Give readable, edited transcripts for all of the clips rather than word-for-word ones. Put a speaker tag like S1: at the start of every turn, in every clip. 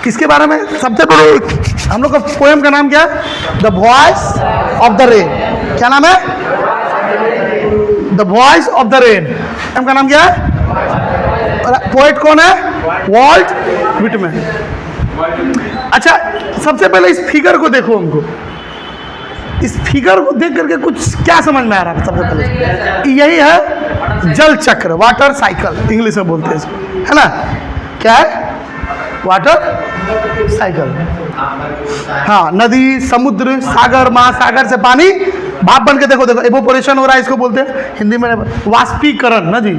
S1: किसके बारे में? सबसे पहले हम लोग का पोएम का नाम क्या है? The voice of the rain. क्या नाम है? The voice of the rain. Poem का नाम क्या है? पोएट कौन है? Walt Whitman. अच्छा, सबसे पहले इस फिगर को देखो। हमको इस फिगर को देख करके कुछ क्या समझ में आ रहा है? सबसे पहले यही है जल चक्र, वाटर साइकिल इंग्लिश में बोलते हैं इसको, है ना? क्या है? Water cycle. हाँ, नदी, समुद्र, सागर, महासागर से पानी भाप बन के देखो इवोपोरेशन हो रहा है, इसको बोलते हैं हिंदी में वाष्पीकरण ना जी,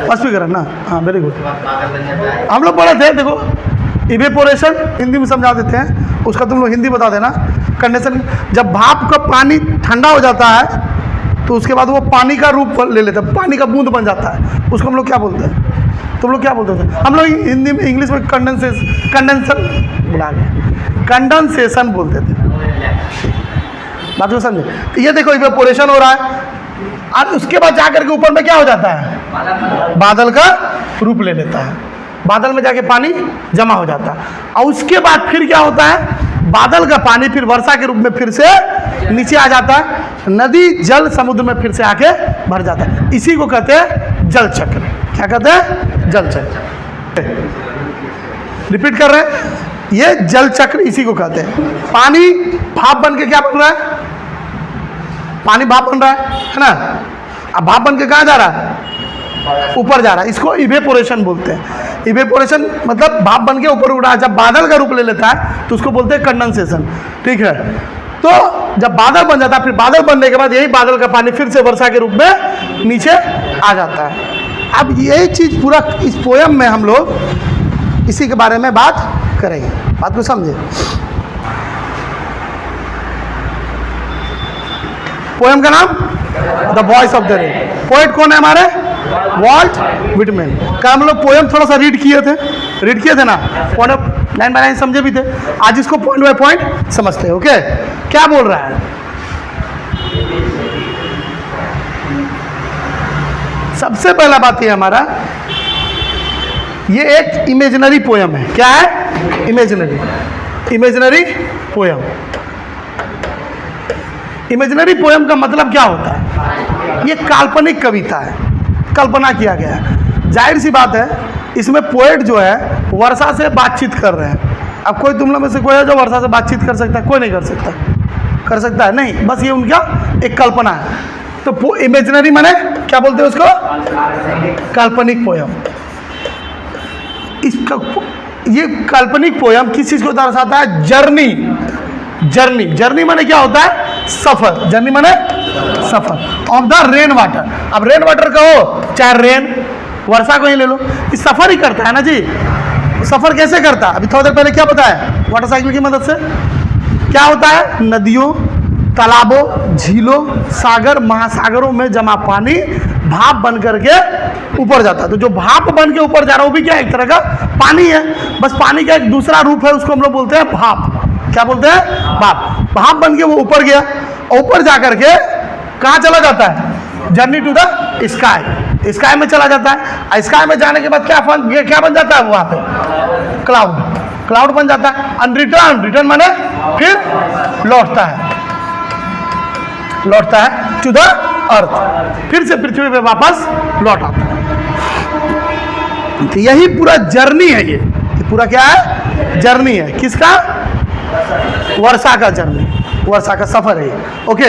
S1: वाष्पीकरण ना। हाँ, वेरी गुड। हम लोग पढ़े थे, देखो इवेपोरेशन हिंदी में समझा देते हैं, उसका तुम लोग हिंदी बता देना। कंडेंसर, जब भाप का पानी ठंडा हो जाता है तो उसके बाद वो पानी का रूप ले लेता है, पानी का बूंद बन जाता है, उसको हम लोग क्या बोलते हैं? तुम लोग क्या बोलते थे? हम लोग हिंदी में, इंग्लिश में कंडेंसर बुला गए, कंडेंसेशन बोलते थे। बात को समझे? तो ये देखो इवेपोरेशन हो रहा है और उसके बाद जाकर के ऊपर में क्या हो जाता है? बादल का रूप ले लेता है, बादल में जाके पानी जमा हो जाता है और उसके बाद फिर क्या होता है? बादल का पानी फिर वर्षा के रूप में फिर से नीचे आ जाता है, नदी जल समुद्र में फिर से आके भर जाता है। इसी को कहते हैं जल चक्र। क्या कहते हैं? जल चक्र। रिपीट कर रहे हैं, ये जल चक्र इसी को कहते हैं। पानी भाप बन के क्या बन रहा है? पानी भाप बन रहा है ना? अब भाप बन के कहाँ जा रहा है? ऊपर जा रहा है। इसको इवेपोरेशन बोलते हैं। इवेपोरेशन मतलब भाप बन के ऊपर उड़ रहा है। जब बादल का रूप ले लेता है तो उसको बोलते हैं कंडेंसेशन। ठीक है, तो जब बादल बन जाता है, फिर बादल बनने के बाद यही बादल का पानी फिर से वर्षा के रूप में नीचे आ जाता है। अब यही चीज़ पूरा इस पोयम में हम लोग इसी के बारे में बात करेंगे। बात को समझे? पोयम का नाम the voice of the rain. Poet कौन है हमारे? Walt Whitman. क्या हम लोग पोयम थोड़ा सा रीड किए थे ना? पॉइंट लाइन बाय लाइन समझे भी थे। आज इसको पॉइंट बाय पॉइंट समझते हैं। ओके, क्या बोल रहा है? सबसे पहला बात ये हमारा, ये एक इमेजिनरी पोयम है। क्या है? Imaginary poem. इमेजिनरी पोयम का मतलब क्या होता है? ये काल्पनिक कविता है, कल्पना किया गया है। जाहिर सी बात है, इसमें पोएट जो है वर्षा से बातचीत कर रहे हैं। अब कोई तुम लोग में से कोई है जो वर्षा से बातचीत कर सकता है? कोई नहीं कर सकता। कर सकता है? नहीं, बस ये उनका एक कल्पना है। तो इमेजिनरी माने क्या बोलते हैं उसको? काल्पनिक पोयम। इसका ये काल्पनिक पोयम किस चीज़ को दर्शाता है? जर्नी माने क्या होता है? सफर। जर्नी माने सफर ऑफ द रेन वाटर। अब रेन वाटर कहो चाहे रेन, वर्षा को ही ले लो, इस सफर ही करता है ना जी। सफर कैसे करता है? अभी थोड़ी देर पहले क्या बताया? वाटर साइकिल की मदद से। क्या होता है? नदियों, तालाबों, झीलों, सागर, महासागरों में जमा पानी भाप बन करके ऊपर जाता है। तो जो भाप बन के ऊपर जा रहा है वो भी क्या? एक तरह का पानी है, बस पानी का एक दूसरा रूप है, उसको हम लोग बोलते हैं भाप। क्या बोलते हैं? भाप। भाप बन के वो ऊपर गया और ऊपर जा करके कहाँ चला जाता है? Journey to the sky. Sky में चला जाता है। स्काई में जाने के बाद क्या बन जाता है वहाँ पे? क्लाउड बन जाता है। एंड रिटर्न माने फिर लौटता है टू द अर्थ, फिर से पृथ्वी पे वापस लौट आता है। तो यही पूरा जर्नी है। ये पूरा क्या है? जर्नी है। किसका? वर्षा का जर्नी, वर्षा का सफर है। ओके,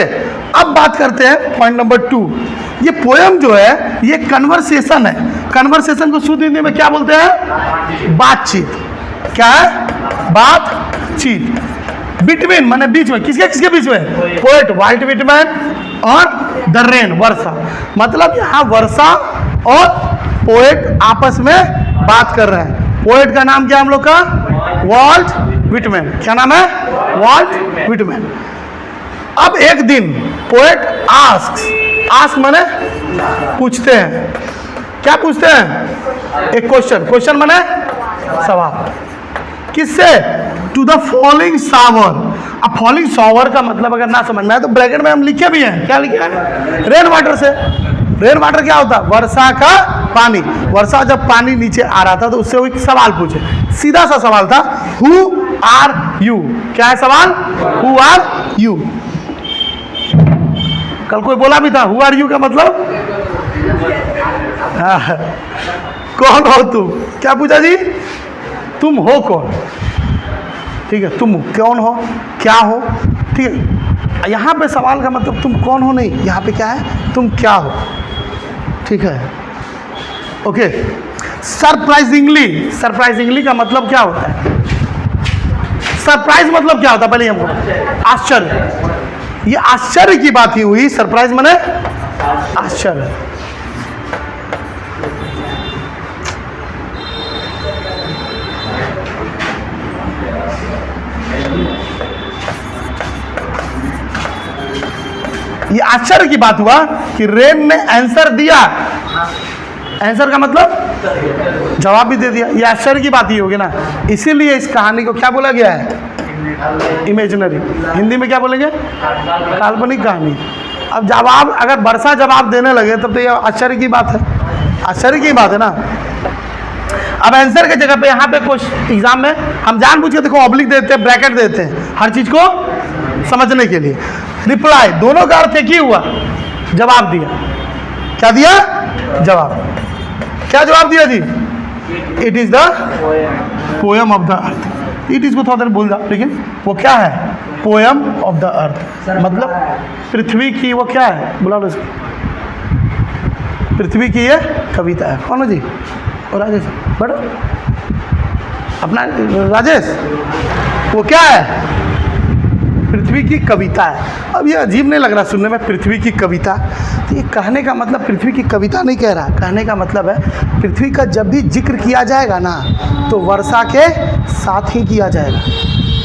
S1: अब बात करते हैं पॉइंट नंबर 2। ये पोयम जो है ये कन्वर्सेशन है। कन्वर्सेशन को शुद्ध हिंदी में क्या बोलते हैं? बातचीत। क्या है? बातचीत। बिटवीन माने बीच में। किसके बीच में? पोएट वॉल्ट विटमैन और द रेन, वर्षा। मतलब यहाँ वर्षा और पोएट आपस में बात कर रहे हैं। पोएट का नाम क्या हम लोग का? Walt Whitman. क्या नाम है? Walt Whitman. अब एक दिन पोएट आस्क माने पूछते हैं। क्या पूछते हैं? एक क्वेश्चन माने सवाल। किससे? To the falling shower. अब फॉलिंग शावर का मतलब अगर ना समझ में आए तो ब्रैकेट में हम लिखे भी हैं। क्या लिखे हैं? रेन वाटर से। रेन वाटर क्या होता है? वर्षा का पानी। वर्षा जब पानी नीचे आ रहा था तो उससे वो एक सवाल पूछे, सीधा सा सवाल था, हु आर यू? क्या है सवाल? Who are you. कल कोई बोला भी था हु आर यू का मतलब कौन हो तुम? क्या पूछा जी? तुम हो कौन? ठीक है, तुम कौन हो, क्या हो? ठीक है, यहाँ पे सवाल का मतलब तुम कौन हो नहीं, यहाँ पे क्या है? तुम क्या हो। ठीक है, ओके। सरप्राइजिंगली, सरप्राइजिंगली का मतलब क्या होता है? सरप्राइज मतलब क्या होता है? पहले हमको आश्चर्य, ये आश्चर्य की बात ही हुई। सरप्राइज माने आश्चर्य। ये आश्चर्य की बात हुआ कि रेन ने आंसर दिया। आंसर का मतलब जवाब भी दे दिया। ये आश्चर्य की बात ही होगी ना, इसीलिए इस कहानी को क्या बोला गया है? इमेजिनरी। हिंदी में क्या बोलेंगे? काल्पनिक कहानी। अब जवाब, अगर वर्षा जवाब देने लगे तब तो ये आश्चर्य की बात है, आश्चर्य की बात है ना। अब आंसर की जगह पे यहाँ पे कुछ एग्जाम में हम जानबूझ के देखो ऑब्लिक देते हैं, ब्रैकेट देते हैं हर चीज को समझने के लिए। रिप्लाई, दोनों का अर्थ एक ही हुआ, जवाब दिया। क्या दिया? जवाब। क्या जवाब दिया जी? It is the poem of the earth. It is को थोड़ा देर भूल जाओ, लेकिन वो क्या है? पोएम ऑफ द अर्थ, मतलब पृथ्वी की वो क्या है? बुला लो इसको। पृथ्वी की ये कविता है। कौन हो जी? और राजेश बड़ो अपना राजेश, वो क्या है? पृथ्वी की कविता है। अब ये अजीब नहीं लग रहा सुनने में, पृथ्वी की कविता? तो ये कहने का मतलब पृथ्वी की कविता नहीं कह रहा, कहने का मतलब है पृथ्वी का जब भी जिक्र किया जाएगा ना तो वर्षा के साथ ही किया जाएगा,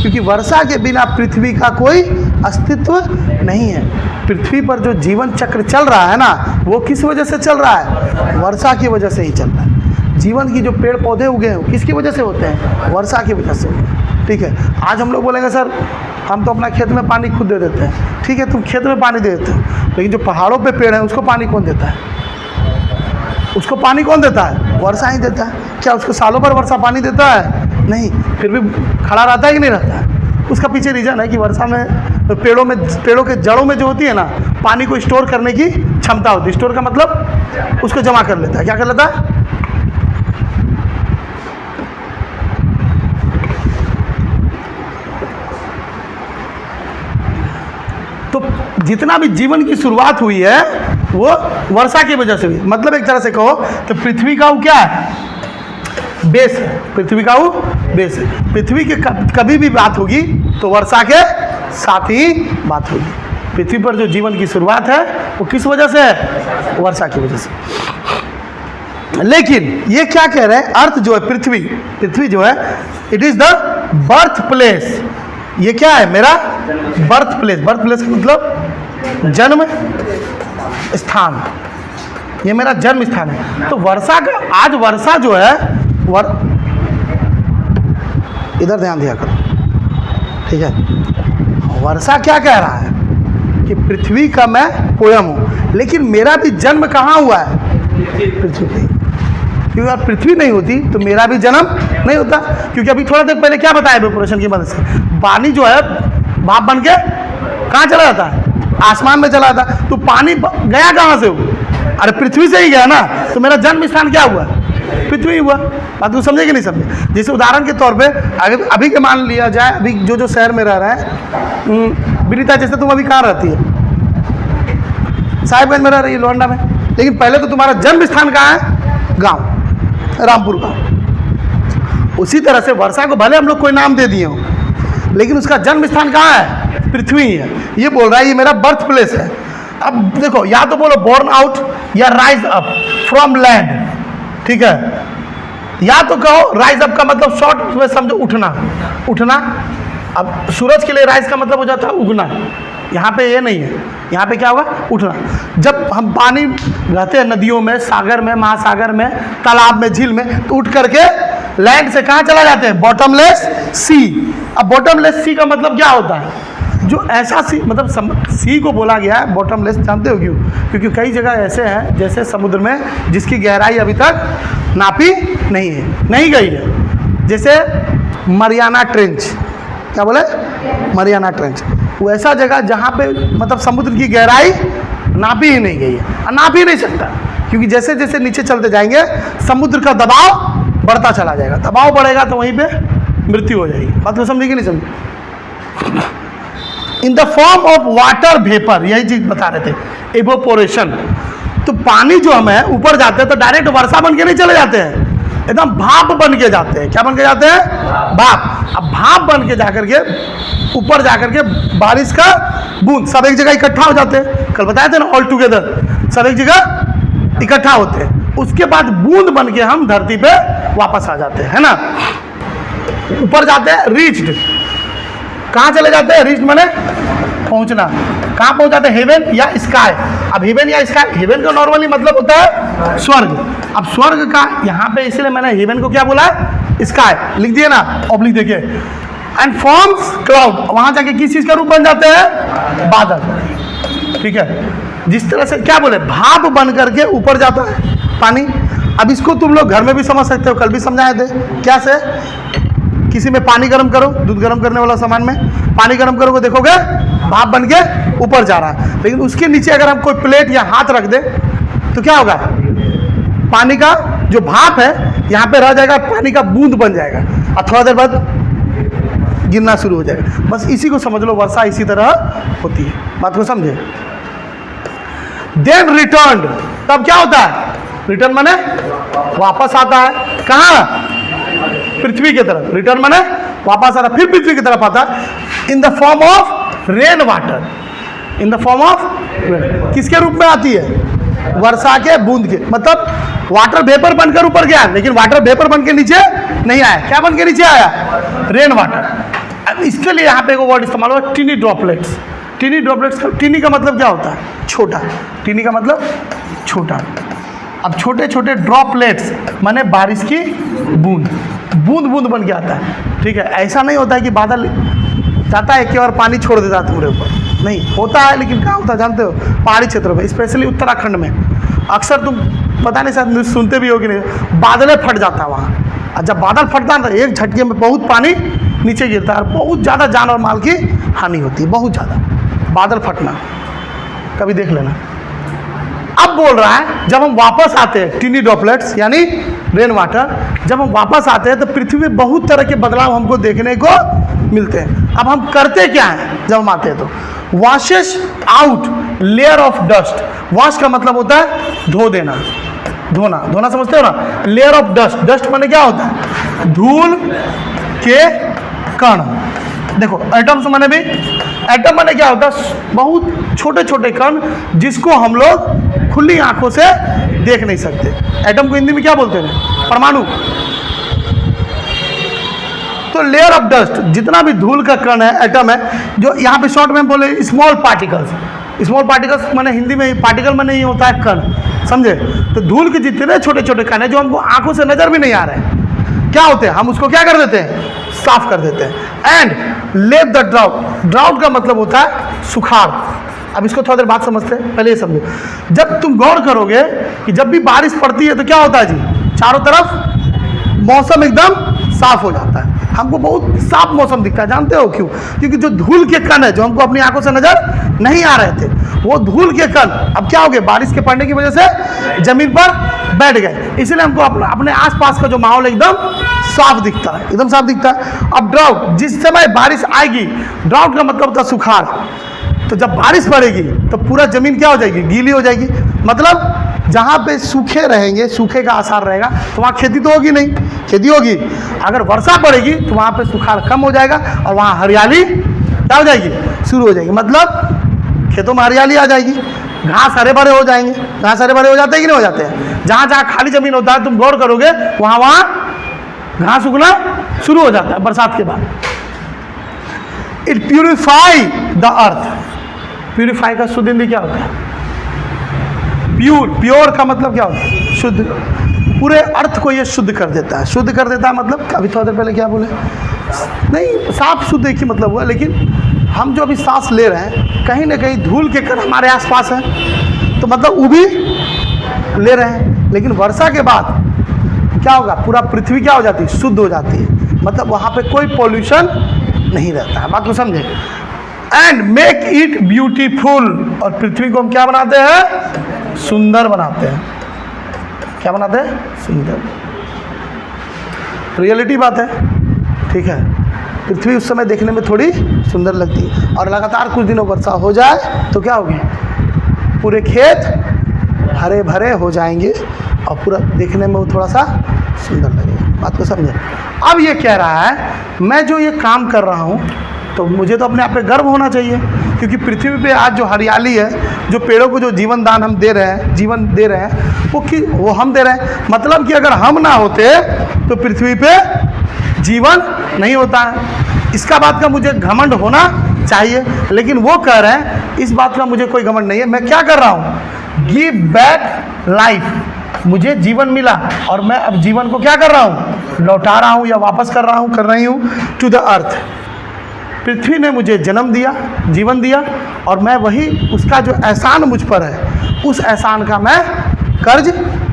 S1: क्योंकि वर्षा के बिना पृथ्वी का कोई अस्तित्व नहीं है। पृथ्वी पर जो जीवन चक्र चल रहा है ना, वो किस वजह से चल रहा है? वर्षा की वजह से ही चल रहा है। जीवन की जो पेड़ पौधे उगे हैं किसकी वजह से होते हैं? वर्षा की वजह से। ठीक है, आज हम लोग बोलेंगे सर हम तो अपना खेत में पानी खुद दे देते हैं। ठीक है, तुम खेत में पानी दे देते हो, लेकिन जो पहाड़ों पे पेड़ है उसको पानी कौन देता है? उसको पानी कौन देता है? वर्षा ही देता है। क्या उसको सालों भर वर्षा पानी देता है? नहीं, फिर भी खड़ा रहता है कि नहीं रहता है? उसका पीछे रीज़न है कि वर्षा में पेड़ों के जड़ों में जो होती है ना, पानी को स्टोर करने की क्षमता होती है। स्टोर का मतलब उसको जमा कर लेता है। क्या कर लेता है? तो जितना भी जीवन की शुरुआत हुई है वो वर्षा की वजह से हुई। मतलब एक तरह से कहो तो पृथ्वी का वो क्या है? बेस है। पृथ्वी का वो बेस है। पृथ्वी के कभी भी बात होगी तो वर्षा के साथ ही बात होगी। पृथ्वी पर जो जीवन की शुरुआत है वो किस वजह से है? वर्षा की वजह से। लेकिन ये क्या कह रहे हैं? अर्थ जो है, पृथ्वी जो है, it is the birth place. ये क्या है? मेरा बर्थ प्लेस। बर्थ प्लेस का मतलब जन्म स्थान। ये मेरा जन्म स्थान है। तो वर्षा का, आज वर्षा जो है इधर ध्यान दिया करो, ठीक है। वर्षा क्या कह रहा है कि पृथ्वी का मैं पोयम हूँ, लेकिन मेरा भी जन्म कहाँ हुआ है? पृथ्वी पे। क्योंकि अगर पृथ्वी नहीं होती तो मेरा भी जन्म नहीं होता। क्योंकि अभी थोड़ा देर पहले क्या बताया इवेपोरेशन की मदद से, पानी जो है भाप बन के कहाँ चला जाता है? आसमान में चला जाता। तो पानी गया कहाँ से? वो अरे पृथ्वी से ही गया ना। तो मेरा जन्म स्थान क्या हुआ? पृथ्वी हुआ। बात को समझे कि नहीं समझे? जैसे उदाहरण के तौर पे अभी के मान लिया जाए, अभी जो शहर में रह रहा है, विनीता जैसे तुम अभी कहाँ रहती है? साहिबगंज में रह रही है, लोहंडा में। लेकिन पहले तो तुम्हारा जन्म स्थान कहाँ है? गाँव रामपुर का। उसी तरह से वर्षा को भले हम लोग कोई नाम दे दिए हो, लेकिन उसका जन्म स्थान कहाँ है? पृथ्वी ही है। ये बोल रहा है ये मेरा बर्थ प्लेस है। अब देखो, या तो बोलो बोर्न आउट या राइज अप फ्रॉम लैंड, ठीक है। या तो कहो राइज अप का मतलब शॉर्ट में समझो उठना। अब सूरज के लिए राइज का मतलब हो जाता है उगना। यहाँ पे ये नहीं है, यहाँ पे क्या होगा? उठना। जब हम पानी रहते हैं नदियों में, सागर में, महासागर में, तालाब में, झील में, तो उठ करके लैंड से कहाँ चला जाते हैं? बॉटमलेस सी। अब बॉटमलेस सी का मतलब क्या होता है? जो ऐसा सी मतलब सी को बोला गया है बॉटमलेस, जानते हो क्यों? क्योंकि कई जगह ऐसे हैं जैसे समुद्र में जिसकी गहराई अभी तक नापी नहीं गई है, जैसे मरियाना ट्रेंच, क्या बोले? मरियाना ट्रेंच, वो ऐसा जगह जहाँ पे मतलब समुद्र की गहराई नापी ही नहीं गई है और नाप ही नहीं सकता, क्योंकि जैसे जैसे नीचे चलते जाएंगे समुद्र का दबाव बढ़ता चला जाएगा, दबाव बढ़ेगा तो वहीं पे मृत्यु हो जाएगी। बात को समझी कि नहीं समझी? In the form of water vapour, यही चीज बता रहे थे, इवोपोरेशन। तो पानी जो हम है ऊपर जाते हैं तो डायरेक्ट वर्षा बन के नहीं चले जाते हैं, एकदम भाप बन के जाते हैं। क्या बन के जाते हैं? भाप। अब भाप बन के जाकर के ऊपर जाकर के बारिश का बूंद सब एक जगह इकट्ठा हो जाते हैं। कल बताए थे ना, ऑल टुगेदर सब एक जगह इकट्ठा होते हैं, उसके बाद बूंद बन के हम धरती पे वापस आ जाते हैं, है ना। ऊपर जाते हैं, रीच्ड, कहाँ चले जाते हैं? रीच्ड माने पहुंचना। कहाँ पहुंच जाते हैं? हेवन या स्काई। अब हेवन या स्काई, हेवन का नॉर्मली मतलब होता है स्वर्ग। अब स्वर्ग का यहाँ पे इसलिए मैंने हेवन को क्या बोला है? स्काई लिख दिए ना, अब लिख देखिए। एंड फॉर्म्स क्लाउड, वहां जाके किस चीज का रूप बन जाते हैं? बादल। ठीक है, जिस तरह से क्या बोले, भाप बन करके ऊपर जाता है पानी। अब इसको तुम लोग घर में भी समझ सकते हो, कल भी समझाए थे। क्या से? किसी में पानी गर्म करो, दूध गर्म करने वाला सामान में पानी गर्म करोगे, देखोगे भाप बन के ऊपर जा रहा है, लेकिन उसके नीचे अगर हम कोई प्लेट या हाथ रख दे तो क्या होगा? पानी का जो भाप है यहाँ पे रह जाएगा, पानी का बूंद बन जाएगा और थोड़ा देर बाद गिरना शुरू हो जाएगा। बस इसी को समझ लो, वर्षा इसी तरह होती है। बात को समझे? देन रिटर्न, तब क्या होता है? रिटर्न माने वापस आता है। कहाँ? पृथ्वी की तरफ। रिटर्न माने वापस आता, फिर पृथ्वी की तरफ आता है। In the form of rain water, in the form of, किसके रूप में आती है? वर्षा के बूंद के। मतलब वाटर वेपर बनकर ऊपर गया, लेकिन वाटर वेपर बन के नीचे नहीं आया। क्या बन के नीचे आया? Rain water. अब इसके लिए यहाँ पे एक वर्ड इस्तेमाल हुआ, tiny droplets. Tiny droplets, tiny का मतलब क्या होता है? छोटा। टीनी का मतलब छोटा। अब छोटे छोटे ड्रॉपलेट्स माने बारिश की बूंद, बूंद बूंद बन के आता है। ठीक है, ऐसा नहीं होता है कि बादल जाता है कि और पानी छोड़ देता है तुम्हारे ऊपर, नहीं होता है। लेकिन कहाँ होता है जानते हो? पहाड़ी क्षेत्रों में, स्पेशली उत्तराखंड में अक्सर तुम पता नहीं शायद सुनते भी हो कि नहीं, बादलें फट जाता है वहाँ। और जब बादल फटता है तो एक झटके में बहुत पानी नीचे गिरता है और बहुत ज़्यादा जान और माल की हानि होती है, बहुत ज़्यादा। बादल फटना कभी देख लेना। अब बोल रहा है जब हम वापस आते हैं, टीनी ड्रॉपलेट्स यानी रेन वाटर, जब हम वापस आते हैं तो पृथ्वी में बहुत तरह के बदलाव हमको देखने को मिलते हैं। अब हम करते क्या हैं जब हम आते हैं तो? Washes out layer of dust. Wash का मतलब होता है धो देना, धोना। धोना समझते हो ना? लेयर ऑफ डस्ट, डस्ट माने क्या होता है? धूल के कण। देखो एटम्स माने भी, एटम माने क्या होता है? बहुत छोटे छोटे कण जिसको हम लोग खुली आंखों से देख नहीं सकते। एटम को हिंदी में क्या बोलते हैं? परमाणु। तो लेयर ऑफ डस्ट, जितना भी धूल का कण है, एटम है, जो यहाँ पे शॉर्ट में बोले स्मॉल पार्टिकल्स। स्मॉल पार्टिकल्स माने हिंदी में पार्टिकल माने ही होता है कण, समझे? तो धूल के जितने छोटे छोटे कण है जो हमको आंखों से नजर भी नहीं आ रहे हैं, क्या होते हैं? हम उसको क्या कर देते हैं? साफ कर देते हैं। एंड लेव द ड्राउट। ड्राउट का मतलब होता है सुखाड़। अब इसको थोड़ा देर बाद समझते हैं, पहले ये समझो। जब तुम गौर करोगे कि जब भी बारिश पड़ती है तो क्या होता है जी? चारों तरफ मौसम एकदम साफ हो जाता है, हमको बहुत साफ मौसम दिखता है। जानते हो क्यों? क्योंकि जो धूल के कण है जो हमको अपनी आंखों से नजर नहीं आ रहे थे, वो धूल के कण अब क्या हो गए? बारिश के पड़ने की वजह से जमीन पर बैठ गए, इसलिए हमको अपने आसपास का जो माहौल एकदम साफ दिखता है, एकदम साफ दिखता है। अब ड्राउट, जिस समय बारिश आएगी, ड्राउट का मतलब होता है सुखाड़। तो जब बारिश पड़ेगी तो पूरा जमीन क्या हो जाएगी? गीली हो जाएगी। मतलब जहाँ पे सूखे रहेंगे, सूखे का आसार रहेगा, तो वहाँ खेती तो होगी नहीं, खेती होगी। अगर वर्षा पड़ेगी तो वहाँ पे सुखाड़ कम हो जाएगा और वहाँ हरियाली क्या हो जाएगी? शुरू हो जाएगी। मतलब खेतों में हरियाली आ जाएगी, घास हरे भरे हो जाएंगे। घास हरे भरे हो जाते हैं कि नहीं हो जाते हैं? जहाँ जहाँ खाली जमीन होता है, तुम गौर करोगे वहाँ वहाँ घास उगना शुरू हो जाता है बरसात के बाद। It purify the earth. Purify का शुद्ध हिंदी क्या होता है? प्योर। प्योर का मतलब क्या होता है? शुद्ध। पूरे अर्थ को ये शुद्ध कर देता है। शुद्ध कर देता है मतलब अभी थोड़ी देर पहले क्या बोले? नहीं, साफ शुद्ध एक ही मतलब हुआ, लेकिन हम जो अभी सांस ले रहे हैं कहीं ना कहीं धूल के कण हमारे आसपास है, तो मतलब वो भी ले रहे हैं। लेकिन वर्षा के बाद क्या होगा, पूरा पृथ्वी क्या हो जाती है, शुद्ध हो जाती है, मतलब वहाँ पे कोई पॉल्यूशन नहीं रहता है। बात को समझे। एंड मेक इट ब्यूटीफुल, और पृथ्वी को हम क्या बनाते हैं, सुंदर बनाते हैं। क्या बनाते हैं, सुंदर। रियलिटी बात है, ठीक है। पृथ्वी उस समय देखने में थोड़ी सुंदर लगती है, और लगातार कुछ दिनों वर्षा हो जाए तो क्या होगी, पूरे खेत हरे भरे हो जाएंगे और पूरा देखने में वो थोड़ा सा सुंदर लगेगा। बात को समझे। अब ये कह रहा है मैं जो ये काम कर रहा हूँ तो मुझे तो अपने आप पे गर्व होना चाहिए, क्योंकि पृथ्वी पे आज जो हरियाली है, जो पेड़ों को जो जीवन दान हम दे रहे हैं, जीवन दे रहे हैं, वो हम दे रहे हैं। मतलब कि अगर हम ना होते तो पृथ्वी पे जीवन नहीं होता है। इसका बात का मुझे घमंड होना चाहिए, लेकिन वो कह रहे हैं इस बात का मुझे कोई घमंड नहीं है। मैं क्या कर रहा हूँ, गिव बैक लाइफ, मुझे जीवन मिला और मैं अब जीवन को क्या कर रहा हूँ, लौटा रहा हूँ या वापस कर रही हूँ टू द अर्थ। पृथ्वी ने मुझे जन्म दिया, जीवन दिया, और मैं वही उसका जो एहसान मुझ पर है, उस एहसान का मैं कर्ज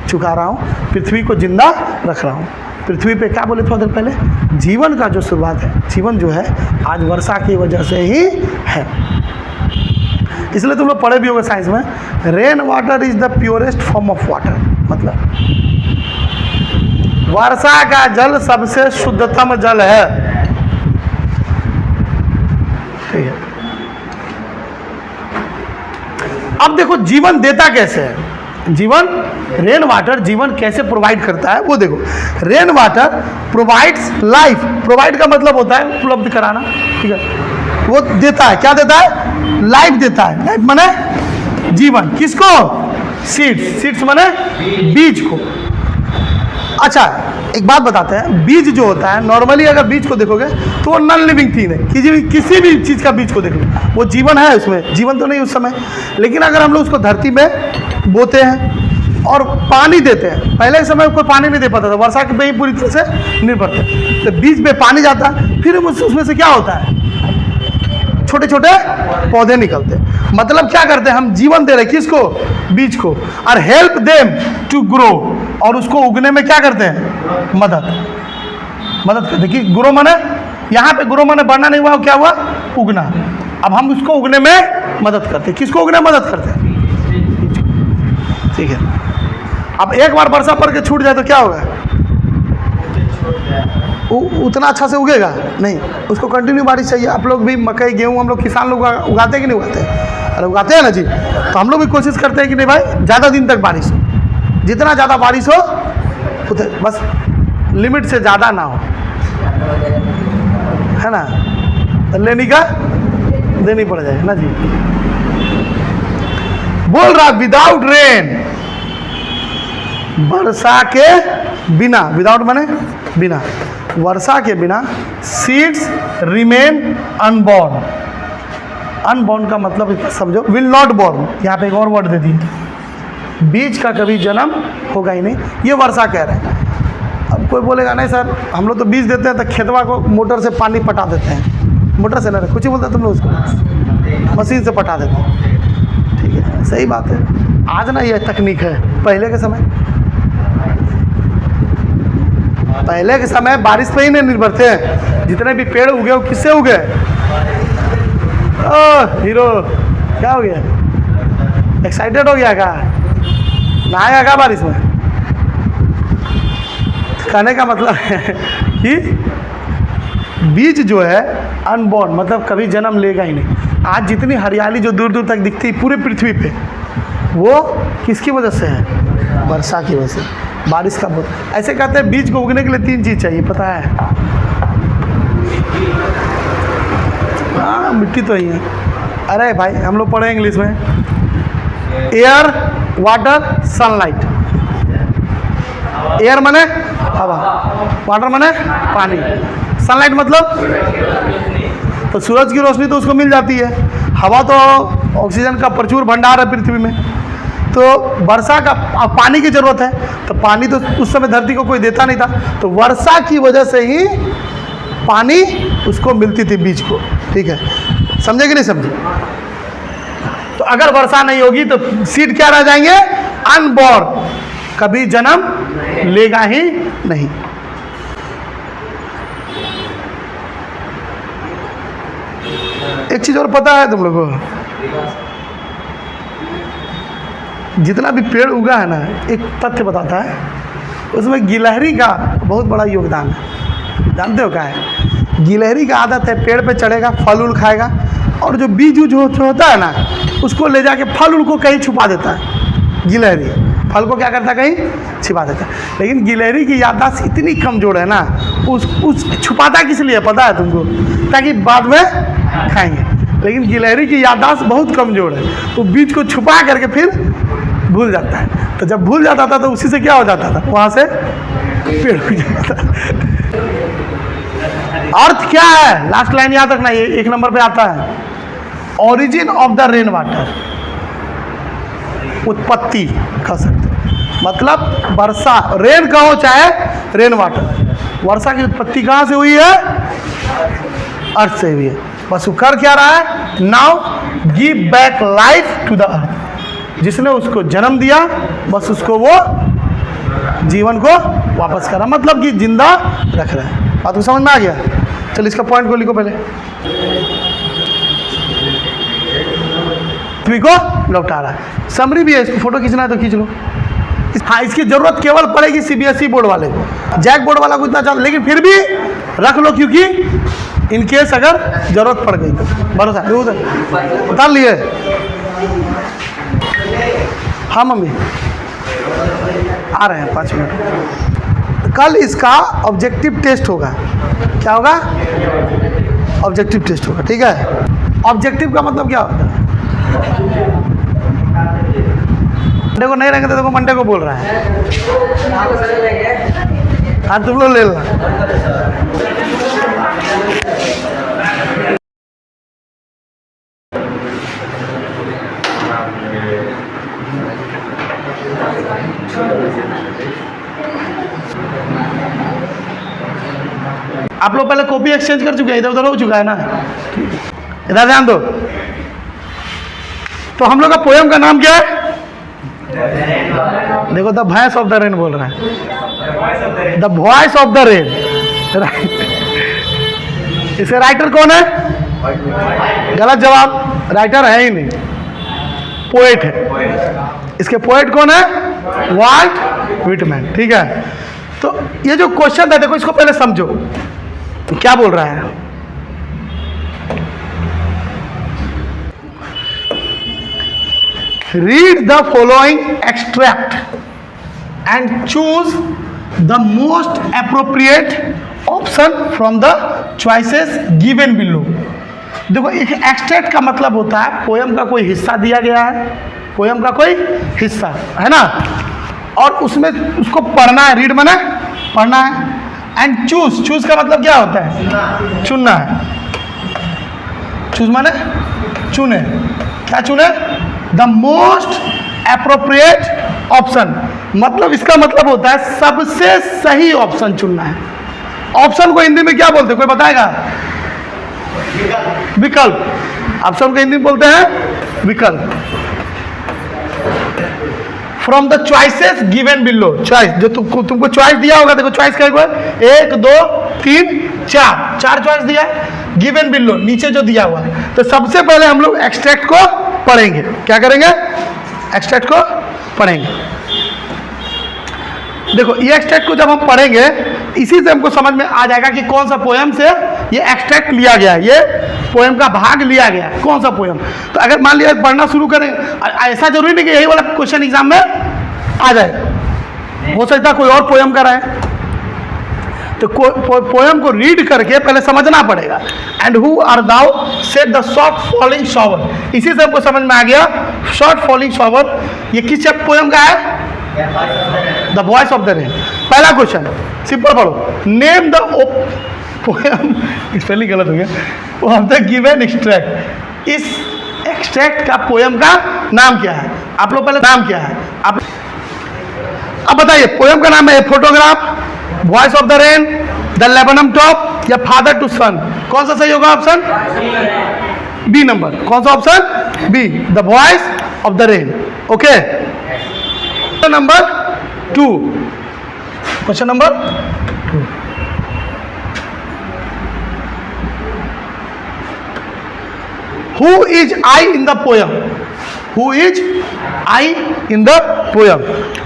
S1: चुका रहा हूँ, पृथ्वी को जिंदा रख रहा हूँ। पृथ्वी पे क्या बोले थोड़ा देर पहले, जीवन का जो शुरुआत है, जीवन जो है आज वर्षा की वजह से ही है। इसलिए तुम लोग पढ़े भी होंगे साइंस में, rain water is the purest form of water, मतलब वर्षा का जल सबसे शुद्धतम जल है। ठीक है। अब देखो जीवन देता कैसे है, जीवन, रेन वाटर जीवन कैसे प्रोवाइड करता है वो देखो। Rain water provides life, provide का मतलब होता है उपलब्ध कराना, ठीक है। वो देता है, क्या देता है, लाइफ देता है। लाइफ माने जीवन, किसको, सीड्स, सीड्स माने बीज को। अच्छा एक बात बताते हैं, बीज जो होता है नॉर्मली अगर बीज को देखोगे तो वो नॉन लिविंग थिंग है, किसी भी चीज़ का बीज को देख लो, वो जीवन है, उसमें जीवन तो नहीं उस समय। लेकिन अगर हम लोग उसको धरती में बोते हैं और पानी देते हैं, पहले समय कोई पानी नहीं दे पाता था, वर्षा पे ही पूरी तरह से निर्भर थे, तो बीज पे पानी जाता है, फिर उसमें से क्या होता है, छोटे छोटे पौधे निकलते हैं। मतलब क्या करते हैं, हम जीवन दे रहे हैं किसको, बीज को, और हेल्प देम टू ग्रो, और उसको उगने में क्या करते हैं, मदद करते हैं। कि ग्रो माने यहाँ पे ग्रो माने बढ़ना नहीं हुआ, क्या हुआ, उगना। अब हम उसको उगने में मदद करते हैं, किसको उगने में मदद करते हैं, ठीक है। अब एक बार वर्षा पड़ के छूट जाए तो क्या होगा, उतना अच्छा से उगेगा नहीं, उसको कंटिन्यू बारिश चाहिए। आप लोग भी मकई गेहूँ हम लोग किसान लोग उगाते हैं कि नहीं उगाते हैं, अरे उगाते हैं ना जी। तो हम लोग भी कोशिश करते हैं कि नहीं भाई ज़्यादा दिन तक बारिश हो, जितना ज़्यादा बारिश हो उतना, बस लिमिट से ज़्यादा ना हो, है ना, तो लेने का देनी पड़ जाए ना जी। बोल रहा विदाउट रेन, वर्षा के बिना, विदाउट माने बिना, वर्षा के बिना सीड्स रिमेन अनबॉर्न। अनबॉर्न का मतलब समझो, विल नॉट बॉर्न। यहाँ पे एक और वर्ड दे दिए, बीज का कभी जन्म होगा ही नहीं, ये वर्षा कह रहे हैं। अब कोई बोलेगा नहीं सर हम लोग तो बीज देते हैं तो खेतवा को मोटर से पानी पटा देते हैं, मोटर से ना, कुछ ही बोलते तुम लोग उसको, मशीन से पटा देते हैं, ठीक है, सही बात है। आज ना ये तकनीक है, पहले के समय बारिश पे ही नहीं निर्भर थे, जितने भी पेड़ उगे वो किससे उगे, हीरो क्या हो गया, एक्साइटेड हो गया क्या, नहाया क्या बारिश में। कहने का मतलब है कि बीज जो है अनबॉर्न, मतलब कभी जन्म लेगा ही नहीं। आज जितनी हरियाली जो दूर दूर तक दिखती है पूरी पृथ्वी पे, वो किसकी वजह से है, वर्षा की वजह से, बारिश का। ऐसे कहते हैं बीज को उगने के लिए 3 चीज़ चाहिए, पता है, हाँ मिट्टी तो ही है। अरे भाई हम लोग पढ़े इंग्लिश में, एयर, वाटर, सनलाइट। एयर माने हवा, वाटर माने पानी, सनलाइट मतलब तो सूरज की रोशनी तो उसको मिल जाती है, हवा तो ऑक्सीजन का प्रचुर भंडार है पृथ्वी में, तो वर्षा का पानी की ज़रूरत है, तो पानी तो उस समय धरती को कोई देता नहीं था, तो वर्षा की वजह से ही पानी उसको मिलती थी बीज को, ठीक है। समझे कि नहीं समझे? तो अगर वर्षा नहीं होगी तो सीड क्या रह जाएंगे? अनबॉर्न, कभी जन्म लेगा ही नहीं। एक चीज और पता है तुम लोगों को, जितना भी पेड़ उगा है ना, एक तथ्य बताता है, उसमें गिलहरी का बहुत बड़ा योगदान है। जानते हो क्या है? गिलहरी का आदत है पेड़ पे चढ़ेगा, फल उल खाएगा, और जो बीज उज होता है ना, उसको ले जाके फल उल को कहीं छुपा देता है। गिलहरी फल को क्या करता है? कहीं छिपा देता है। लेकिन गिलहरी की याददाश्त इतनी कमजोर है ना, उस छुपाता किस लिए पता है तुमको? ताकि बाद में खाएंगे। लेकिन गिलहरी की याददाश्त बहुत कमजोर है, वो बीज को छुपा करके फिर भूल जाता है। तो जब भूल जाता था तो उसी से क्या हो जाता था? वहाँ से पेड़ उग जाता था। अर्थ क्या है? लास्ट लाइन याद रखना, ये 1 नंबर पे आता है। Origin of the rain water, उत्पत्ति कह सकते, मतलब वर्षा, रेन कहो चाहे रेन वाटर, वर्षा की उत्पत्ति कहाँ से हुई है? अर्थ से हुई है। बस वो कर क्या रहा है? Now give back life to the earth. जिसने उसको जन्म दिया, बस उसको वो जीवन को वापस करा, मतलब कि जिंदा रख रहा है। बात को समझ में आ गया? चल इसका पॉइंट को लिखो पहले। पृथ्वी को लौटा रहा है। समरी भी है, इसको फोटो खींचना है तो खींच लो। हाँ, इसकी जरूरत केवल पड़ेगी सीबीएसई बोर्ड वाले को, जैक बोर्ड वाला को इतना चाह, लेकिन फिर भी रख लो, क्योंकि इन केस अगर जरूरत पड़ गई तो। भरोसा उतार लिए? हाँ मम्मी आ रहे हैं 5 मिनट। कल इसका ऑब्जेक्टिव टेस्ट होगा। क्या होगा? ऑब्जेक्टिव टेस्ट होगा, ठीक है? ऑब्जेक्टिव का मतलब क्या होता है? मंडे को नहीं रहेंगे तो देखो मंडे को बोल रहा है। हाँ तुम लोग ले लो। आप लोग पहले कॉपी एक्सचेंज कर चुके हैं, इधर उधर हो चुका है ना? इधर ध्यान दो। तो हम लोग का पोयम का नाम क्या है? देखो, the voice of the rain बोल रहा है, the voice of the rain. इसे राइटर कौन है? गलत जवाब, राइटर है ही नहीं, पोएट है। इसके पोएट कौन है? वाल्ट व्हिटमैन, ठीक है? तो ये जो क्वेश्चन था, देखो इसको पहले समझो, क्या बोल रहा है। Read the following extract and choose the most appropriate option from the choices given below. देखो, एक एक्सट्रैक्ट का मतलब होता है पोयम का कोई हिस्सा दिया गया है, पोयम का कोई हिस्सा है ना, और उसमें उसको पढ़ना है। रीड माने पढ़ना है, एंड चूज, चूज का मतलब क्या होता है? चुनना है। चूज माने चुने। क्या चुने? द मोस्ट एप्रोप्रिएट ऑप्शन, मतलब इसका मतलब होता है सबसे सही ऑप्शन चुनना है। ऑप्शन को हिंदी में क्या बोलते हैं? कोई बताएगा? विकल्प। ऑप्शन को हिंदी में बोलते हैं विकल्प। From the choices given below, choice जो तुमको चॉइस दिया होगा, देखो चॉइस क्या है? 1 2 3 4 चॉइस दिया है, गिवन बिलो नीचे जो दिया हुआ है। तो सबसे पहले हम लोग एक्सट्रैक्ट को पढ़ेंगे। क्या करेंगे? एक्सट्रैक्ट को पढ़ेंगे। देखो, ये एक्सट्रैक्ट को जब हम पढ़ेंगे, इसी से हमको समझ में आ जाएगा कि कौन सा पोयम से ये एक्सट्रैक्ट लिया गया है, ये पोयम का भाग लिया गया है, कौन सा पोयम। तो अगर मान लिया पढ़ना शुरू करें, ऐसा जरूरी नहीं कि यही वाला क्वेश्चन एग्जाम में आ जाए, हो सकता है कोई और पोयम का रहे। तो पोयम को रीड करके पहले समझना पड़ेगा। And who are thou said the soft falling shower, इसी से हमको समझ में आ गया शॉर्ट फॉलिंग शॉवर ये किस पोयम का है? The voice of the rain. पहला क्वेश्चन सिंपल पढ़ो, नेम द पोयम, स्पेलिंग गलत हो गया, ऑफ द गिवन एक्सट्रैक्ट। इस एक्सट्रैक्ट का पोयम का नाम क्या है? आप लोग पहले नाम क्या है आप अब बताइए। पोयम का नाम है photograph, voice of the rain, the laburnum top या फादर टू सन। कौन सा सही होगा ऑप्शन? बी नंबर, कौन सा option? B, the voice of the rain. Okay, number 2, question number 2, who is I in the poem? Who is I in the poem?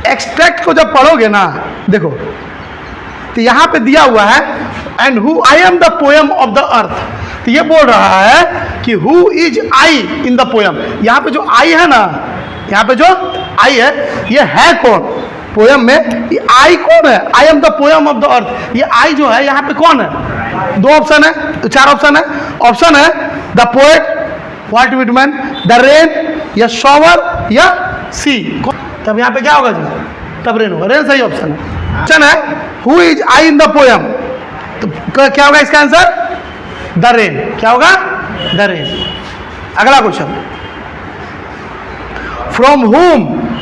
S1: Extract को जब पढ़ोगे ना, देखो तो यहां पे दिया हुआ है and who I am the poem of the अर्थ, तो ये बोल रहा है कि who is I in the poem. यहां पे जो आई है ना, यहां पे जो आई है, ये है कौन पोयम में? ये आई कौन है? I am the poem of the अर्थ, ये आई जो है यहाँ पे कौन है? 2 ऑप्शन है, तो 4 ऑप्शन है। ऑप्शन है the poet, Walt Whitman, the rain, या शॉवर, या सी। तब यहाँ पे क्या होगा जी? तब रेन होगा। रेन सही ऑप्शन है। ऑप्शन है who is I in the poem, तो क्या होगा इसका आंसर? The rain. क्या होगा? The rain. अगला question, from whom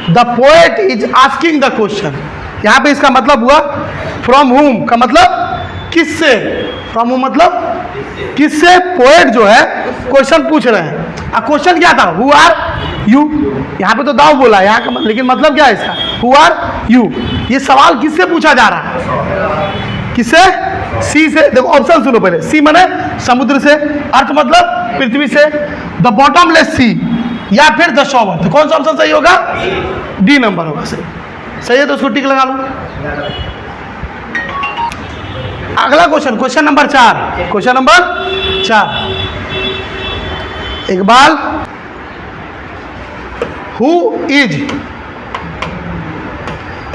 S1: the poet is asking the question. यहां पे इसका मतलब हुआ फ्रॉम whom का मतलब किससे, फ्रॉम whom मतलब किससे पोएट जो है क्वेश्चन पूछ रहे हैं। अब क्वेश्चन क्या था? Who are you. यहां पे तो दाव बोला यहाँ का, लेकिन मतलब क्या है इसका? Who are you. ये सवाल किससे पूछा जा रहा है? किससे? सी से। देखो ऑप्शन सुनो पहले। सी माने समुद्र से, अर्थ मतलब पृथ्वी से, द बॉटमलेस सी, या फिर द शॉवर। तो कौन सा ऑप्शन सही होगा? डी नंबर होगा सही। सही है तो उसको टिक लगा लो। अगला question, question number 4, question number 4, Iqbal, who is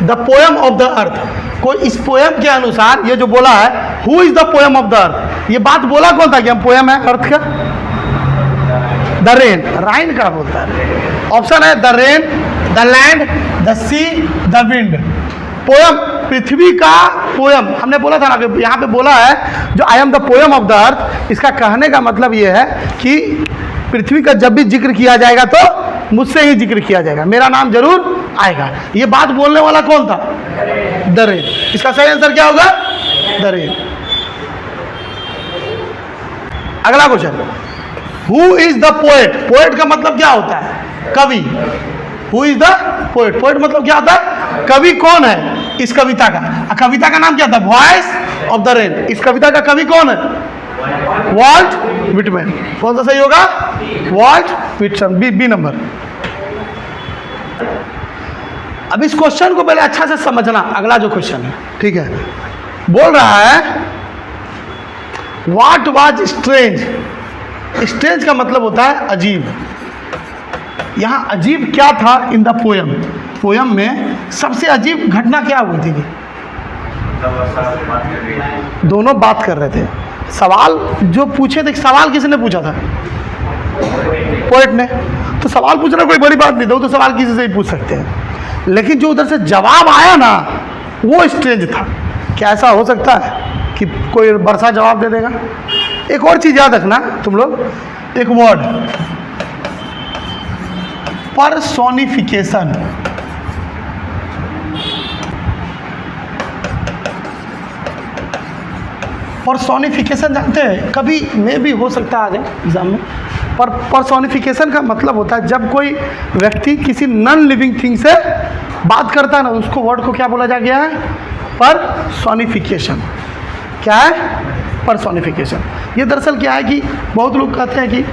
S1: the poem of the अर्थ। कोई इस पोयम के अनुसार ये जो बोला है who is the poem of the अर्थ, ये बात बोला कौन था कि हम पोयम है अर्थ का? द रेन, राइन का बोलता है। ऑप्शन है the rain, the land, the sea, the wind. Poem पृथ्वी का पोयम, हमने बोला था ना कि यहाँ पे बोला है जो I am the poem of the अर्थ, इसका कहने का मतलब ये है कि पृथ्वी का जब भी जिक्र किया जाएगा तो मुझसे ही जिक्र किया जाएगा, मेरा नाम जरूर आएगा। ये बात बोलने वाला कौन था? The rain. इसका सही आंसर क्या होगा? The rain. अगला question, who is the poet? Poet का मतलब क्या होता है? कवि। Who is the poet? Poet मतलब क्या होता है? कवि कौन है इस कविता का? कविता का नाम क्या था? Voice of the rain. इस कविता का कवि कौन है? Walt Whitman. कौन सा सही होगा? Walt Whitman, B number. अब इस क्वेश्चन को पहले अच्छा से समझना। अगला जो क्वेश्चन है, ठीक है, बोल रहा है व्हाट वाज स्ट्रेंज। स्ट्रेंज का मतलब होता है अजीब। यहाँ अजीब क्या था इन द पोयम? पोयम में सबसे अजीब घटना क्या हुई थी? दोनों बात कर रहे थे। सवाल जो पूछे थे, सवाल किसने पूछा था? पोएट ने। तो सवाल पूछना कोई बड़ी बात नहीं, दो तो सवाल किसी से ही पूछ सकते हैं, लेकिन जो उधर से जवाब आया ना वो स्ट्रेंज था। क्या ऐसा हो सकता है कि कोई वर्षा जवाब दे देगा? एक और चीज़ याद रखना तुम लोग, एक वर्ड पर्सोनिफिकेशन। पर्सोनिफिकेशन जानते हैं? कभी में भी हो सकता है आ जाए एग्जाम में। पर पर्सोनिफिकेशन का मतलब होता है जब कोई व्यक्ति किसी नॉन लिविंग थिंग से बात करता है ना, उसको वर्ड को क्या बोला जा गया है? पर्सोनिफिकेशन। क्या है? पर्सोनिफिकेशन। ये दरअसल क्या है कि बहुत लोग कहते हैं कि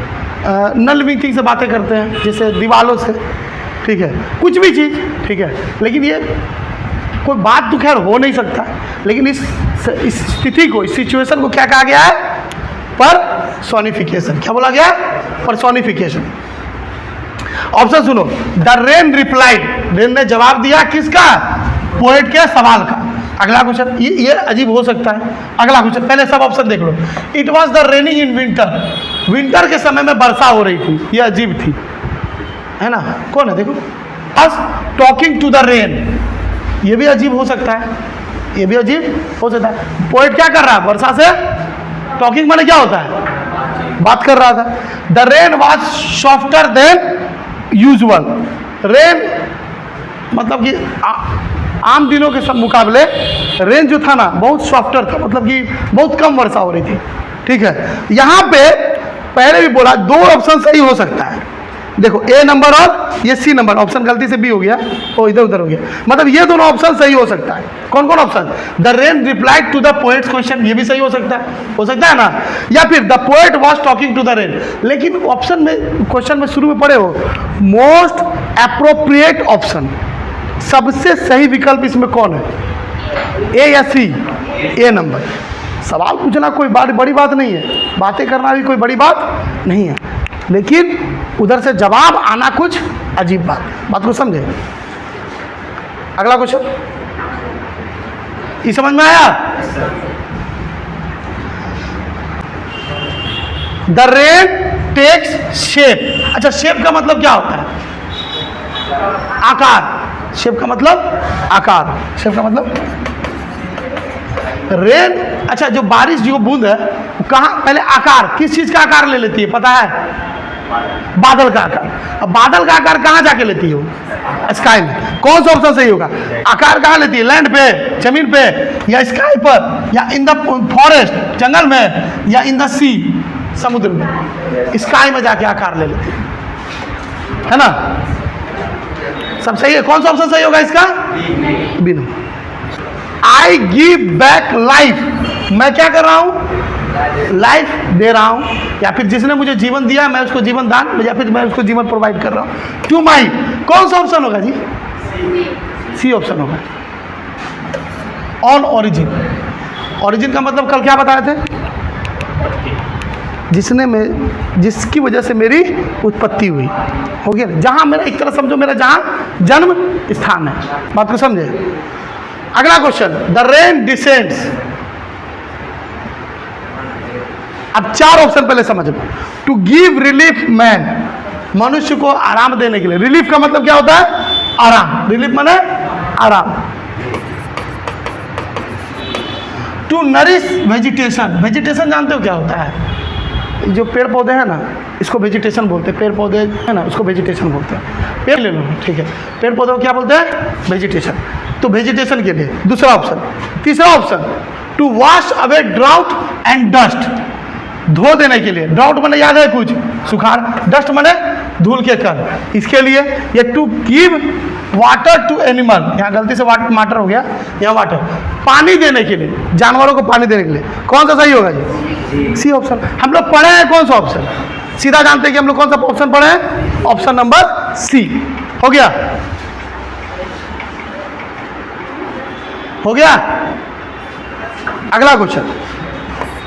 S1: नॉन लिविंग थिंग से बातें करते हैं, जैसे दीवालों से, ठीक है, कुछ भी चीज़, ठीक है, लेकिन ये कोई बात तो खैर हो नहीं सकता, लेकिन इस स्थिति को, इस सिचुएशन को क्या कहा गया है? पर्सोनिफिकेशन। क्या बोला गया? पर्सोनिफिकेशन। ऑप्शन सुनो, द रेन रिप्लाइड। रेन ने जवाब दिया किसका? पोएट के सवाल का। अगला क्वेश्चन, ये अजीब हो सकता है। अगला क्वेश्चन, पहले सब ऑप्शन देख लो। It was the raining in winter. Winter के समय में वर्षा हो रही थी, ये अजीब थी, है ना? कौन है? देखो, us talking to the rain. ये भी अजीब हो सकता है, ये भी अजीब हो सकता है। पोएट क्या कर रहा है? वर्षा से टॉकिंग माने क्या होता है? बात कर रहा था। The rain was softer than usual. Rain मतलब कि आम दिनों के सब मुकाबले रेन जो था ना बहुत सॉफ्टर था, मतलब कि बहुत कम वर्षा हो रही थी, ठीक है। यहाँ पे पहले भी बोला 2 ऑप्शन सही हो सकता है। देखो ए नंबर और ये सी नंबर, ऑप्शन गलती से बी हो गया, ओ इधर उधर हो गया, मतलब ये दोनों ऑप्शन सही हो सकता है। कौन कौन option? The rain replied to the poet's question, ये भी सही हो सकता है ना। या फिर the poet was talking to the rain, लेकिन ऑप्शन में क्वेश्चन में शुरू में पढ़े हो मोस्ट एप्रोप्रिएट ऑप्शन, सबसे सही विकल्प इसमें कौन है, ए या सी? ए नंबर। सवाल पूछना कोई बड़ी बात नहीं है, बातें करना भी कोई बड़ी बात नहीं है, लेकिन उधर से जवाब आना कुछ अजीब बात को समझे। अगला क्वेश्चन, ये समझ में आया? The rain takes shape. अच्छा, शेप का मतलब क्या होता है? आकार। शेप का मतलब आकार। शेप का मतलब रेन। अच्छा, जो बारिश जो बूंद है वो कहाँ पहले आकार, किस चीज का आकार ले लेती है पता है? बादल का आकार। अब बादल का आकार कहाँ जाके लेती है वो? स्काई में। कौन सा ऑप्शन सही होगा? आकार कहाँ लेती है? लैंड पे, जमीन पे, या स्काई पर, या इन द फॉरेस्ट, जंगल में, या इन द सी, समुद्र में? स्काई में जाके आकार ले लेती है ना। सब सही है। कौन सा ऑप्शन सही होगा इसका? बिना। आई गिव बैक लाइफ, मैं क्या कर रहा हूं? लाइफ दे रहा हूं, या फिर जिसने मुझे जीवन दिया मैं उसको जीवन दान, या फिर मैं उसको जीवन प्रोवाइड कर रहा हूं टू माई। कौन सा ऑप्शन होगा जी? सी ऑप्शन होगा। On origin. ओरिजिन का मतलब कल क्या बताए थे? जिसकी वजह से मेरी उत्पत्ति हुई, हो गया ना। जहां मेरा, एक तरह समझो मेरा जहां जन्म स्थान है। बात को समझे। अगला क्वेश्चन, द रेन डिसेंड्स। अब 4 ऑप्शन पहले समझो। टू गिव रिलीफ मैन, मनुष्य को आराम देने के लिए। रिलीफ का मतलब क्या होता है? आराम। रिलीफ माने आराम। To nourish vegetation. वेजिटेशन जानते हो क्या होता है? जो पेड़ पौधे हैं ना, इसको वेजिटेशन बोलते हैं। पेड़ पौधे है ना, उसको वेजिटेशन बोलते हैं। पेड़ ले लो, ठीक है। पेड़ पौधों को क्या बोलते हैं? वेजिटेशन। तो वेजिटेशन के लिए दूसरा ऑप्शन। तीसरा option, to wash away drought and dust, धो देने के लिए। ड्राउट माने याद है कुछ? सुखाड़। डस्ट माने धूल के कण। इसके लिए ये to give water to animal, यहाँ गलती से वाटर हो गया, यहाँ वाटर, पानी देने के लिए, जानवरों को पानी देने के लिए। कौन सा सही होगा जी? C option. हम लोग पढ़े हैं कौन सा ऑप्शन? सीधा जानते हैं कि हम लोग कौन सा ऑप्शन पढ़े हैं? Option number C. हो गया? हो गया? अगला question,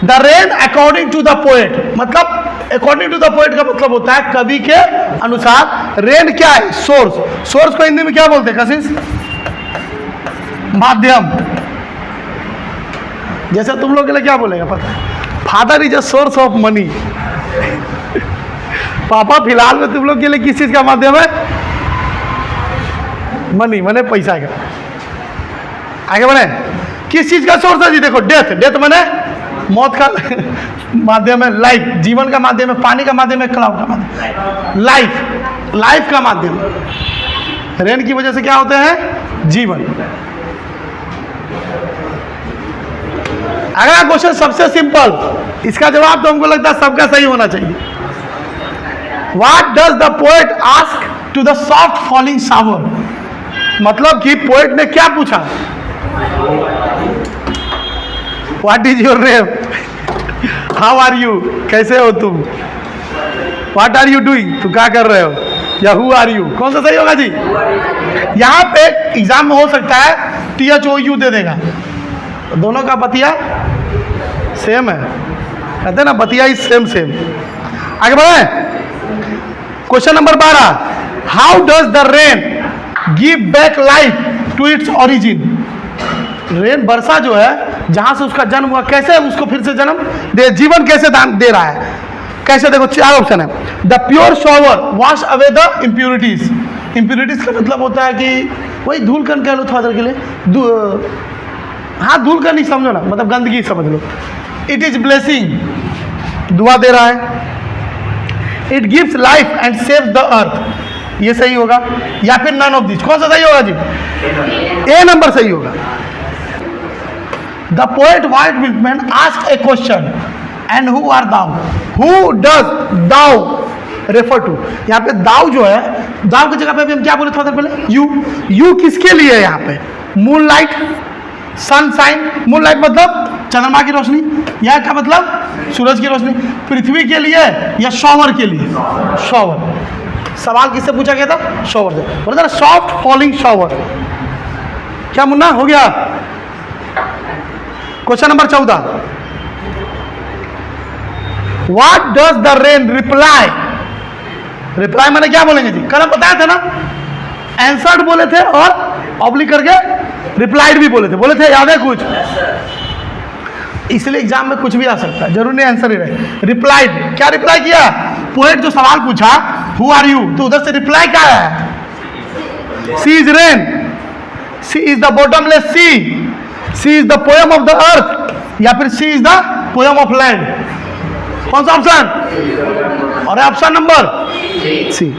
S1: the rain according to the poet. मतलब अकॉर्डिंग टू द पोएट का मतलब होता है कवि के अनुसार। रेन क्या है? सोर्स। सोर्स को हिंदी में क्या बोलते हैं कशिश? माध्यम। जैसे तुम लोग के लिए क्या बोलेगा पता है? Father is a source of money. पापा फिलहाल में तुम लोग के लिए किस चीज का माध्यम है? मनी माने पैसा का। आगे बढ़े। किस चीज का सोर्स है जी? देखो, डेथ। डेथ माने मौत का माध्यम है। लाइफ, जीवन का माध्यम है। पानी का माध्यम है। क्लाउड का माध्यम। लाइफ, लाइफ का माध्यम। रेन की वजह से क्या होते हैं? जीवन। अगला क्वेश्चन सबसे सिंपल, इसका जवाब तो हमको लगता है सबका सही होना चाहिए। What does the poet ask to the soft falling shower. मतलब कि पोएट ने क्या पूछा? What is your name, how are you, कैसे हो तुम, व्हाट आर यू डूइंग, तुम क्या कर रहे हो, या हु आर यू। कौन सा सही होगा जी? यहाँ पे एग्जाम में हो सकता है THOU दे देगा। दोनों का बतिया सेम है, कहते हैं ना बतिया इज सेम सेम। आगे बढ़े। Question number 12, how does the rain give back life to its origin. Rain, वर्षा जो है जहां से उसका जन्म हुआ, कैसे उसको फिर से जन्म दे, जीवन कैसे दान दे रहा है? कैसे? देखो 4 ऑप्शन है। The pure shower wash away the impurities. Impurities का मतलब होता है कि वही धूल कण कह लो थोड़ा देर के लिए। हाँ, धूल कण नहीं समझो ना, मतलब गंदगी समझ लो। इट इज ब्लेसिंग, दुआ दे रहा है। It gives life and saves the earth, ये सही होगा। या फिर नन ऑफ दिस। कौन सा सही होगा जी? ए नंबर सही होगा। The poet Walt Whitman asked a question and who are thou, who does thou refer to. यहाँ पे दाउ जो है, दाउ की जगह पे अभी हम क्या बोले थोड़ा देर पहले, यू। यू किसके लिए है यहाँ पे? Moon light, sunshine. Moon light मतलब चंद्रमा की रोशनी, या क्या मतलब सूरज की रोशनी। पृथ्वी के लिए या शॉवर के लिए? शॉवर। सवाल किससे पूछा गया था? शॉवर से। बोला सॉफ्ट फॉलिंग शॉवर। क्या मुन्ना हो गया? Question number 14, what does the rain reply? Reply मैंने क्या बोलेंगे जी? कल हम बताया था ना, आंसर्ड बोले थे और ऑब्लिक करके रिप्लाइड भी बोले थे। बोले थे, याद है कुछ? इसलिए एग्जाम में कुछ भी आ सकता है, जरूर नहीं आंसर ही रहे। रिप्लाइड, क्या रिप्लाई किया? पोएट जो सवाल पूछा हु आर यू, तो उधर से रिप्लाई क्या है? She is rain, she is the bottomless sea, she is the poem of the earth, या फिर she is the poem of land. कौन सा ऑप्शन? और ऑप्शन नंबर सी।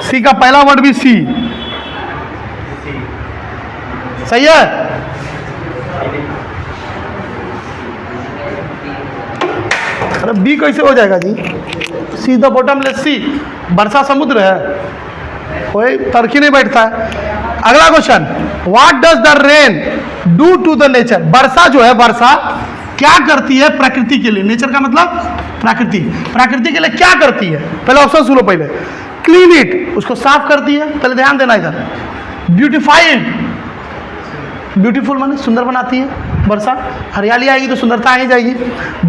S1: सी का पहला वर्ड भी सी, सही है? अरे बी कैसे हो जाएगा जी? सी द बॉटमलेस सी, वर्षा समुद्र है, कोई तर्क ही नहीं बैठता है। अगला question, what does the rain do to the nature? वर्षा जो है, वर्षा क्या करती है प्रकृति के लिए? नेचर का मतलब प्रकृति। प्रकृति के लिए क्या करती है? पहले ऑप्शन सुनो। पहले क्लीन इट, उसको साफ करती है, पहले ध्यान देना इधर। ब्यूटिफाइड, ब्यूटीफुल माने सुंदर बनाती है वर्षा। हरियाली आएगी तो सुंदरता आ ही जाएगी।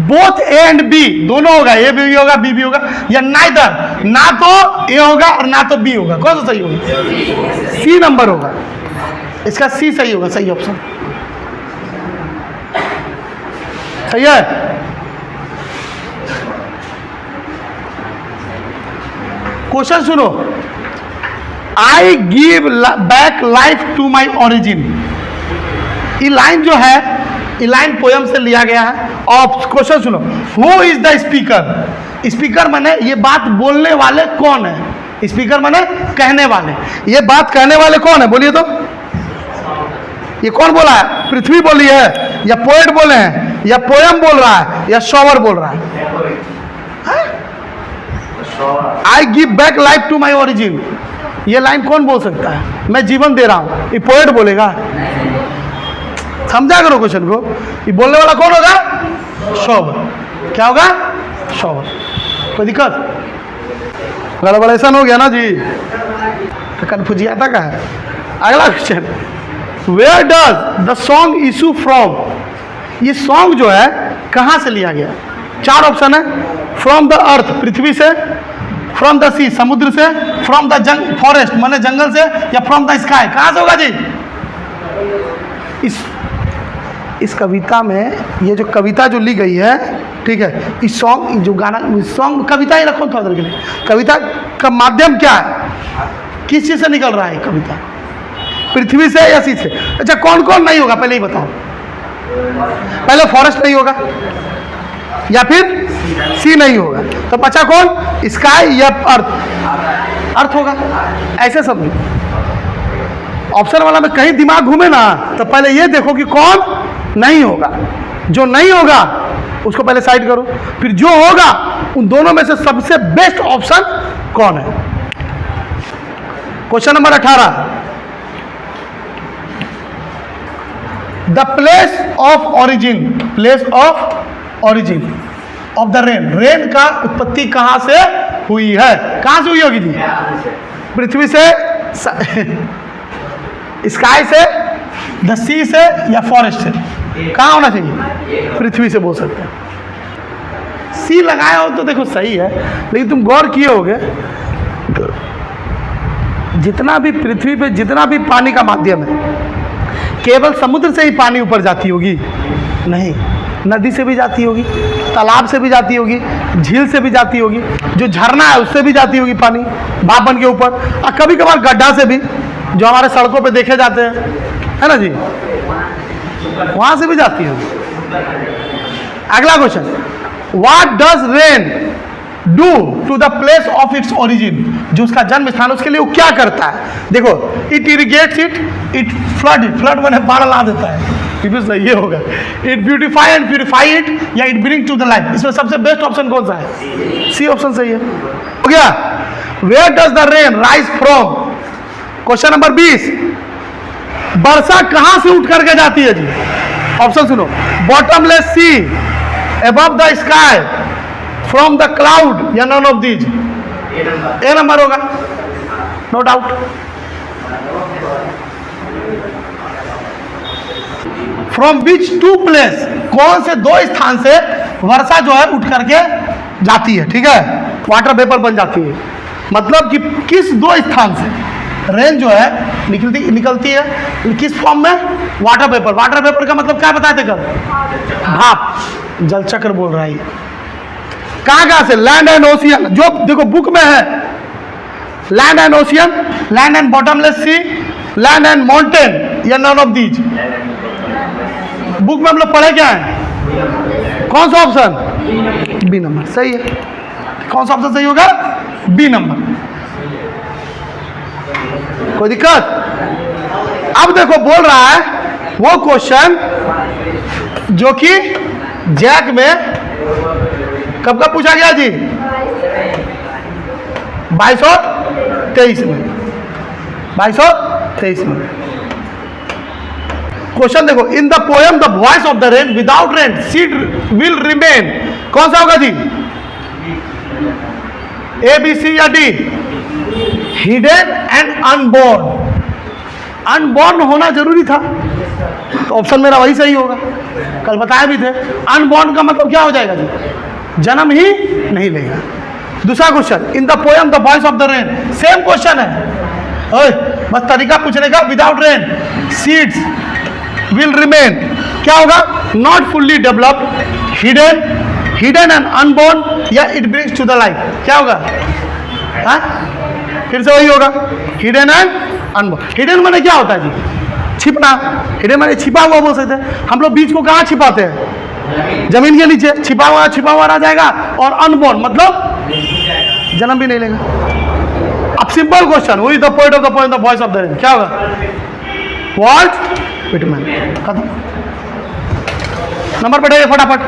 S1: बोथ ए एंड बी, दोनों होगा, ए भी होगा बी भी होगा, या नाइदर, ना तो ए होगा और ना तो बी होगा। कौन सा सही होगा? सी नंबर होगा, इसका सी सही होगा, सही ऑप्शन सही है। क्वेश्चन सुनो, I give back life to my origin. ये लाइन जो है, ये लाइन पोयम से लिया गया है। और क्वेश्चन सुनो, who is the speaker? Speaker माने ये बात बोलने वाले कौन है? स्पीकर माने कहने वाले। ये बात कहने वाले कौन है? बोलिए तो, ये कौन बोला है? पृथ्वी बोली है, या पोएट बोले हैं, या पोयम बोल रहा है, या शॉवर बोल रहा है? I give back life to my origin, ये लाइन कौन बोल सकता है? मैं जीवन दे रहा हूं, ये पोएट बोलेगा? समझा करो क्वेश्चन को। ये बोलने वाला कौन होगा? शॉवर। क्या होगा? शॉवर। कोई दिक्कत? गड़बड़ेशन हो गया ना जी, तो कन्फ्यूजिया था का है। अगला question, where does the song issue from? ये सॉन्ग जो है कहाँ से लिया गया? 4 ऑप्शन है। फ्रॉम द अर्थ, पृथ्वी से, फ्रॉम द सी, समुद्र से, फ्रॉम द फॉरेस्ट माने जंगल से, या फ्रॉम द स्काई। कहाँ से होगा जी? इस कविता में, ये जो कविता जो ली गई है, ठीक है, इस सॉन्ग जो गाना, सॉन्ग कविता ही रखो थोड़ा देर के लिए। कविता का माध्यम क्या है? किस चीज़ से निकल रहा है कविता? पृथ्वी से या सी से? अच्छा, कौन कौन नहीं होगा पहले ही बताओ। पहले फॉरेस्ट नहीं होगा, या फिर सी नहीं होगा, तो बचा कौन? स्काई या अर्थ? अर्थ होगा। ऐसे सब ऑप्शन वाला में कहीं दिमाग घूमे ना, तो पहले ये देखो कि कौन नहीं होगा। जो नहीं होगा उसको पहले साइड करो, फिर जो होगा उन दोनों में से सबसे बेस्ट ऑप्शन कौन है? Question number 18, the place of origin, place of origin of the rain. Rain का उत्पत्ति कहां से हुई है? कहां से हुई होगी जी? पृथ्वी से, स्काई से, द सी से, या फॉरेस्ट से? कहाँ होना चाहिए? पृथ्वी से बोल सकते हैं। सी लगाया हो तो देखो सही है, लेकिन तुम गौर किए होगे जितना भी पृथ्वी पे जितना भी पानी का माध्यम है, केवल समुद्र से ही पानी ऊपर जाती होगी? नहीं, नदी से भी जाती होगी, तालाब से भी जाती होगी, झील से भी जाती होगी, जो झरना है उससे भी जाती होगी पानी भाप बन के ऊपर, और कभी कभार गड्ढा से भी, जो हमारे सड़कों पे देखे जाते हैं, है ना जी, वहां से भी जाती होगी। अगला question, what does rain do to the place of its origin? जो उसका जन्म स्थान, उसके लिए वो क्या करता है? देखो, it irrigates it, it flood, flood मैंने बाढ़ ला देता है, प्रीवियस नहीं, ये होगा। It beautify and purify it, या it bring to the life. इसमें सबसे बेस्ट ऑप्शन कौन सा है? सी ऑप्शन सही है। हो गया। Where does the rain rise from? Question number 20, वर्षा कहां से उठ करके जाती है जी? ऑप्शन सुनो, bottomless sea, above the sky, from the cloud, या none of these? A number होगा, no doubt. From which to place, कौन से दो स्थान से वर्षा जो है उठ करके जाती है, ठीक है, वाटर वेपर बन जाती है। मतलब कि किस दो स्थान से रेन जो है निकलती है, किस फॉर्म में? Water vapour. वाटर वेपर का मतलब क्या बताए थे कल? भाप, जल चक्र बोल रहा है। कहाँ से? लैंड एंड ओशियन, जो देखो बुक में है, land and ocean, land and bottomless sea, land and mountain, या नन ऑफ दीज? बुक में हम लोग पढ़े क्या है? कौन सा ऑप्शन? बी नंबर सही है। कौन सा ऑप्शन सही होगा? B number. कोई दिक्कत? अब देखो बोल रहा है वो क्वेश्चन जो कि जैक में कब कब पूछा गया जी? 2223 में, 2223 में। क्वेश्चन देखो, इन the poem the voice of the rain, without rain seed will remain, कौन सा होगा जी? ए, बी, सी या D? Hidden and unborn. Unborn होना जरूरी था, तो ऑप्शन मेरा वही सही होगा, कल बताया भी थे। अनबोर्न का मतलब क्या हो जाएगा जी? जन्म ही नहीं लेगा। दूसरा question, in the poem the voice of the rain, same question है, ओए बस तरीका पूछने का। Without rain seeds will remain, क्या होगा? Not fully developed, hidden, hidden and unborn, या it brings to the life? क्या होगा? हाँ, फिर से वही होगा, हिडन एंड अनबोर्न। हिडन माने क्या होता है जी? छिपना। हिडन माने छिपा हुआ बोल सकते हैं। हम लोग बीज को कहाँ छिपाते हैं? जमीन के नीचे। छिपा हुआ रह जाएगा। और अनबोर्न मतलब जन्म भी नहीं लेगा। अब सिंपल क्वेश्चन, वही the poet of the poem the voice of the rain, क्या होगा? Walt Whitman. खत्म। नंबर बैठाइए फटाफट।